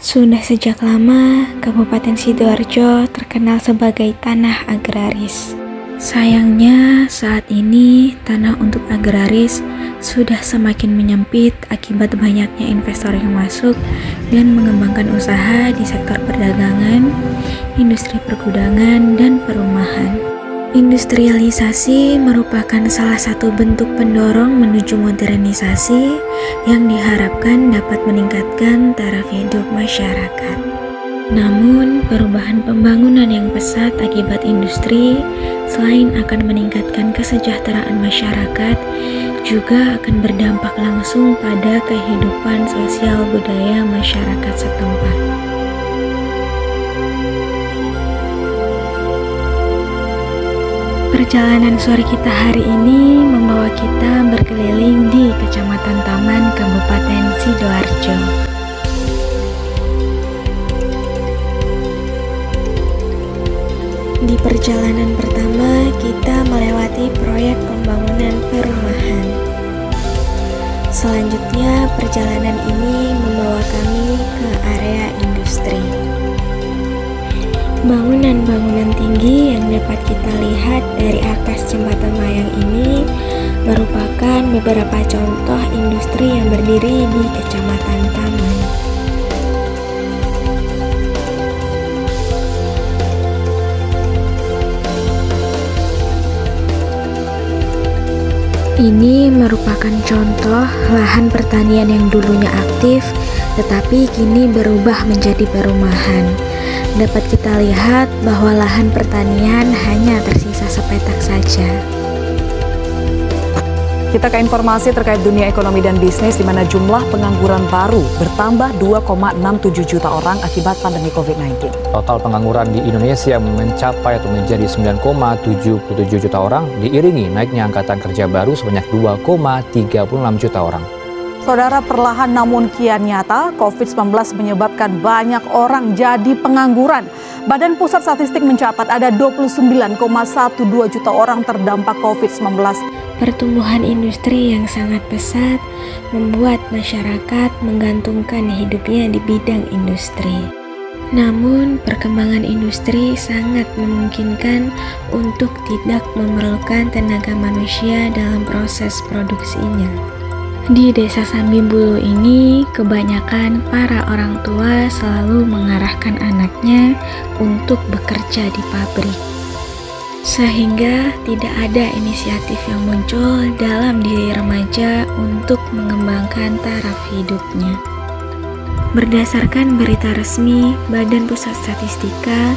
Sudah sejak lama, Kabupaten Sidoarjo terkenal sebagai tanah agraris. Sayangnya, saat ini tanah untuk agraris sudah semakin menyempit akibat banyaknya investor yang masuk dan mengembangkan usaha di sektor perdagangan, industri pergudangan, dan perumahan. Industrialisasi merupakan salah satu bentuk pendorong menuju modernisasi yang diharapkan dapat meningkatkan taraf hidup masyarakat. Namun, perubahan pembangunan yang pesat akibat industri selain akan meningkatkan kesejahteraan masyarakat, juga akan berdampak langsung pada kehidupan sosial budaya masyarakat setempat. Perjalanan sore kita hari ini membawa kita berkeliling di Kecamatan Taman, Kabupaten Sidoarjo. Di perjalanan pertama, kita melewati proyek pembangunan perumahan. Selanjutnya, perjalanan ini membawa kami ke area industri. Bangunan-bangunan tinggi yang dapat kita lihat dari atas jembatan layang ini merupakan beberapa contoh industri yang berdiri di Kecamatan Taman. Ini merupakan contoh lahan pertanian yang dulunya aktif, tetapi kini berubah menjadi perumahan. Dapat kita lihat bahwa lahan pertanian hanya tersisa sepetak saja. Kita ke informasi terkait dunia ekonomi dan bisnis, di mana jumlah pengangguran baru bertambah 2,67 juta orang akibat pandemi COVID-19. Total pengangguran di Indonesia mencapai atau menjadi 9,77 juta orang, diiringi naiknya angkatan kerja baru sebanyak 2,36 juta orang. Saudara, perlahan namun kian nyata, COVID-19 menyebabkan banyak orang jadi pengangguran. Badan Pusat Statistik mencatat ada 29,12 juta orang terdampak COVID-19. Pertumbuhan industri yang sangat pesat membuat masyarakat menggantungkan hidupnya di bidang industri. Namun, perkembangan industri sangat memungkinkan untuk tidak memerlukan tenaga manusia dalam proses produksinya. Di Desa Sambimbulu ini, kebanyakan para orang tua selalu mengarahkan anaknya untuk bekerja di pabrik. Sehingga tidak ada inisiatif yang muncul dalam diri remaja untuk mengembangkan taraf hidupnya. Berdasarkan berita resmi Badan Pusat Statistika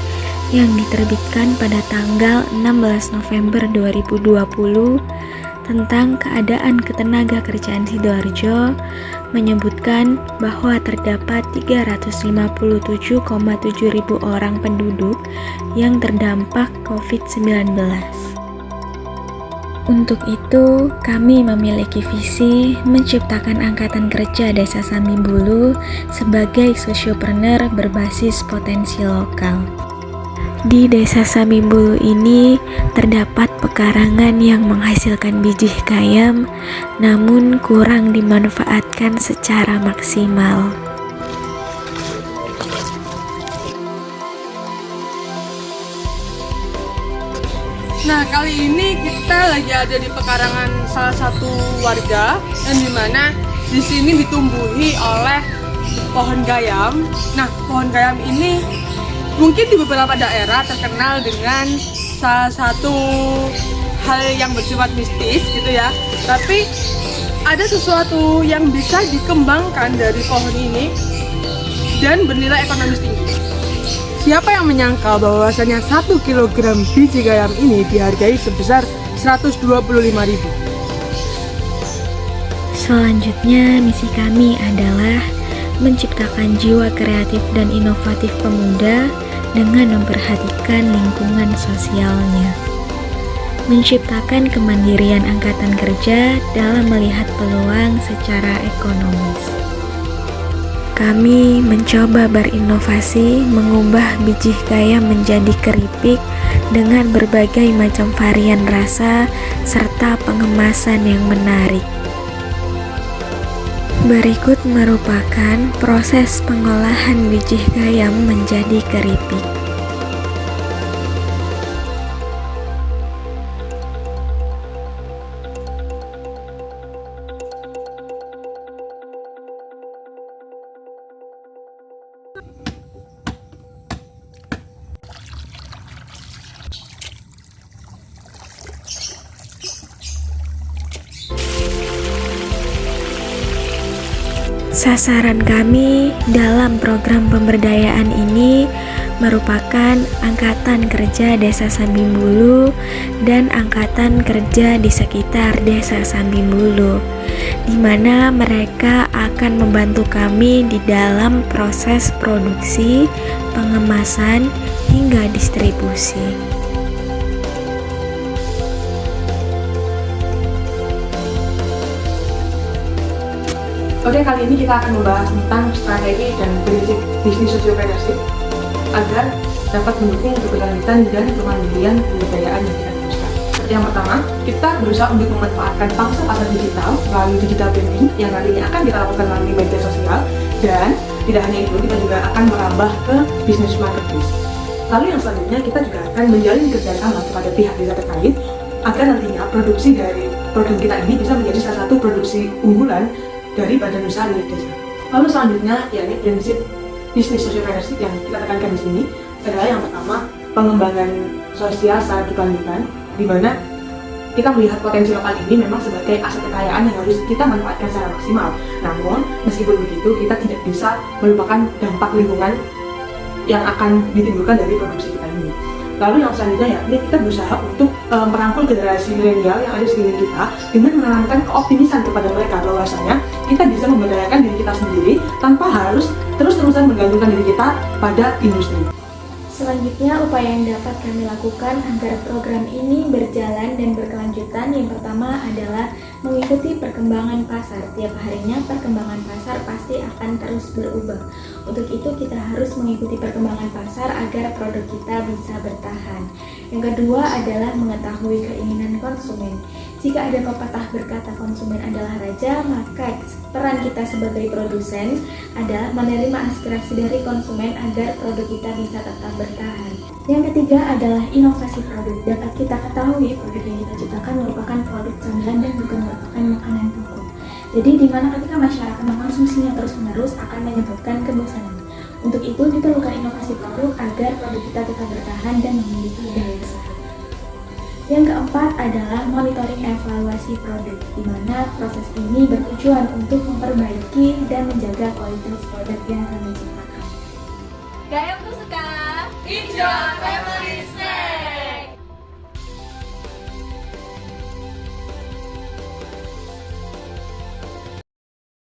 yang diterbitkan pada tanggal 16 November 2020, tentang keadaan ketenagakerjaan Sidoarjo menyebutkan bahwa terdapat 357,7 ribu orang penduduk yang terdampak COVID-19. Untuk itu, kami memiliki visi menciptakan angkatan kerja Desa Sambimbulu sebagai sosiopreneur berbasis potensi lokal. Di Desa Sambimbulu ini terdapat pekarangan yang menghasilkan biji kayam, namun kurang dimanfaatkan secara maksimal. Nah, kali ini kita lagi ada di pekarangan salah satu warga, yang dimana di sini ditumbuhi oleh pohon gayam. Nah, pohon gayam ini mungkin di beberapa daerah terkenal dengan salah satu hal yang bersifat mistis gitu ya. Tapi ada sesuatu yang bisa dikembangkan dari pohon ini dan bernilai ekonomis tinggi. Siapa yang menyangka bahwasanya 1 kg biji gayam ini dihargai sebesar 125.000. Selanjutnya, misi kami adalah menciptakan jiwa kreatif dan inovatif pemuda dengan memperhatikan lingkungan sosialnya. Menciptakan kemandirian angkatan kerja dalam melihat peluang secara ekonomis. Kami mencoba berinovasi mengubah biji gayam menjadi keripik dengan berbagai macam varian rasa serta pengemasan yang menarik. Berikut merupakan proses pengolahan biji gayam menjadi keripik. Sasaran kami dalam program pemberdayaan ini merupakan Angkatan Kerja Desa Sambimbulu dan Angkatan Kerja di sekitar Desa Sambimbulu, di mana mereka akan membantu kami di dalam proses produksi, pengemasan, hingga distribusi. Oke, kali ini kita akan membahas tentang strategi dan prinsip bisnis sociopreneurship agar dapat mendukung keberlanjutan dan kemandirian pemberdayaan yang kita teruskan. Yang pertama, kita berusaha untuk memanfaatkan pangsa pasar digital melalui digital branding yang nantinya akan kita lakukan melalui media sosial, dan tidak hanya itu, kita juga akan merambah ke bisnis marketplace. Lalu yang selanjutnya, kita juga akan menjalin kerjasama kepada pihak desa terkait agar nantinya produksi dari program kita ini bisa menjadi salah satu produksi unggulan dari badan usaha milik desa. Lalu selanjutnya, yakni prinsip bisnis sociopreneurship yang kita tekankan di sini adalah yang pertama, pengembangan sosial secara berkelanjutan, di mana kita melihat potensi lokal ini memang sebagai aset kekayaan yang harus kita manfaatkan secara maksimal. Namun, meskipun begitu, kita tidak bisa melupakan dampak lingkungan yang akan ditimbulkan dari produksi kita ini. Lalu yang selanjutnya, yakni kita berusaha untuk merangkul generasi milenial yang ada di sekeliling kita dengan menanamkan keoptimisan kepada mereka bahwasanya kita bisa memberdayakan diri kita sendiri tanpa harus terus-terusan menggantungkan diri kita pada industri. Selanjutnya, upaya yang dapat kami lakukan agar program ini berjalan dan berkelanjutan, yang pertama adalah mengikuti perkembangan pasar. Tiap harinya perkembangan pasar pasti akan terus berubah. Untuk itu kita harus mengikuti perkembangan pasar agar produk kita bisa bertahan. Yang kedua adalah mengetahui keinginan konsumen. Jika ada pepatah berkata konsumen adalah raja, maka peran kita sebagai produsen adalah menerima aspirasi dari konsumen agar produk kita bisa tetap bertahan. Yang ketiga adalah inovasi produk. Dapat kita ketahui produk yang kita ciptakan merupakan produk camilan dan bukan merupakan makanan pokok. Jadi di mana ketika masyarakat mengkonsumsinya terus-menerus akan menyebabkan kebosanan. Untuk itu diperlukan inovasi produk agar produk kita tetap bertahan dan memiliki daya saing. Yang keempat adalah monitoring evaluasi produk, di mana proses ini bertujuan untuk memperbaiki dan menjaga kualitas produk yang kami ciptakan. Gayam tuh suka Hijau